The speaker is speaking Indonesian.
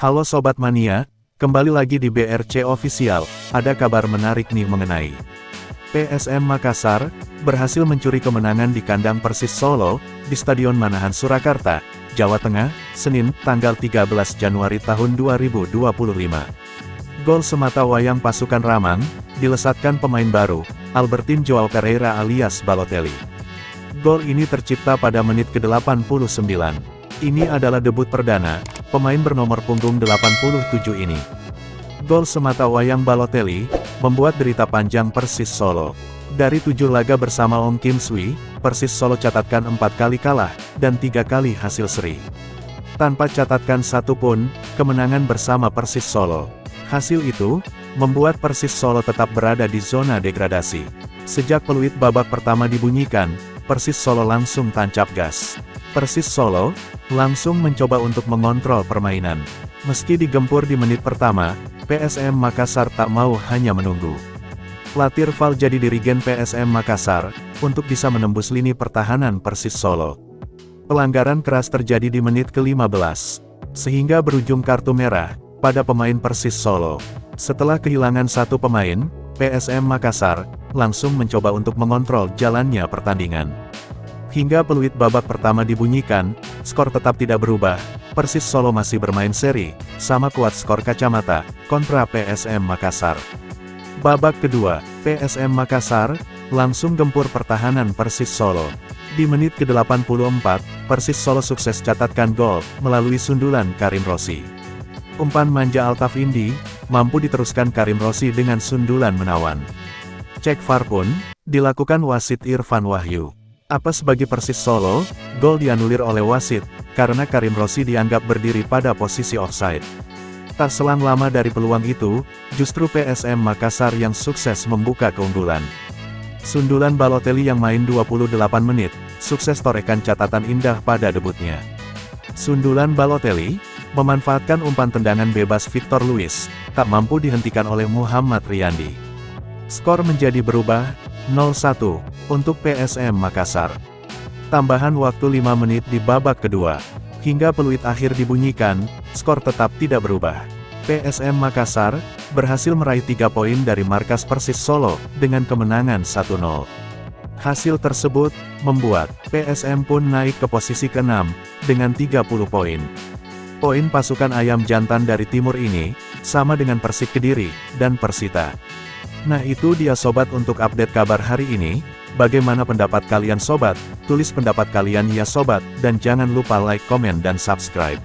Halo Sobat Mania, kembali lagi di BRC Official. Ada kabar menarik nih mengenai PSM Makassar, berhasil mencuri kemenangan di kandang Persis Solo, di Stadion Manahan Surakarta, Jawa Tengah, Senin, tanggal 13 Januari tahun 2025. Gol semata wayang pasukan Ramang, dilesatkan pemain baru, Albertin Joao Pereira alias Balotelli. Gol ini tercipta pada menit ke-89. Ini adalah debut perdana pemain bernomor punggung 87 ini. Gol semata wayang Balotelli membuat derita panjang Persis Solo. Dari 7 laga bersama Ong Kim Sui, Persis Solo catatkan 4 kali kalah dan 3 kali hasil seri. Tanpa catatkan satu pun kemenangan bersama Persis Solo. Hasil itu membuat Persis Solo tetap berada di zona degradasi. Sejak peluit babak pertama dibunyikan, Persis Solo langsung tancap gas. Persis Solo langsung mencoba untuk mengontrol permainan. Meski digempur di menit pertama, PSM Makassar tak mau hanya menunggu. Pelatih Val jadi dirigen PSM Makassar untuk bisa menembus lini pertahanan Persis Solo. Pelanggaran keras terjadi di menit ke-15, sehingga berujung kartu merah pada pemain Persis Solo. Setelah kehilangan satu pemain, PSM Makassar langsung mencoba untuk mengontrol jalannya pertandingan. Hingga peluit babak pertama dibunyikan, skor tetap tidak berubah. Persis Solo masih bermain seri, sama kuat skor kacamata, kontra PSM Makassar. Babak kedua, PSM Makassar langsung gempur pertahanan Persis Solo. Di menit ke-84, Persis Solo sukses catatkan gol melalui sundulan Karim Rossi. Umpan manja Altaf Indi mampu diteruskan Karim Rossi dengan sundulan menawan. Cek VAR pun dilakukan wasit Irfan Wahyu. Apes bagi Persis Solo, gol dianulir oleh wasit, karena Karim Rossi dianggap berdiri pada posisi offside. Tak selang lama dari peluang itu, justru PSM Makassar yang sukses membuka keunggulan. Sundulan Balotelli yang main 28 menit, sukses torehkan catatan indah pada debutnya. Sundulan Balotelli memanfaatkan umpan tendangan bebas Victor Luis, tak mampu dihentikan oleh Muhammad Riyandi. Skor menjadi berubah, 0-1, untuk PSM Makassar. Tambahan waktu 5 menit di babak kedua. Hingga peluit akhir dibunyikan, skor tetap tidak berubah. PSM Makassar berhasil meraih 3 poin dari markas Persis Solo, dengan kemenangan 1-0. Hasil tersebut membuat PSM pun naik ke posisi ke-6, dengan 30 poin. Poin pasukan ayam jantan dari timur ini, sama dengan Persik Kediri, dan Persita. Nah itu dia sobat untuk update kabar hari ini. Bagaimana pendapat kalian sobat? Tulis pendapat kalian ya sobat, dan jangan lupa like, komen dan subscribe.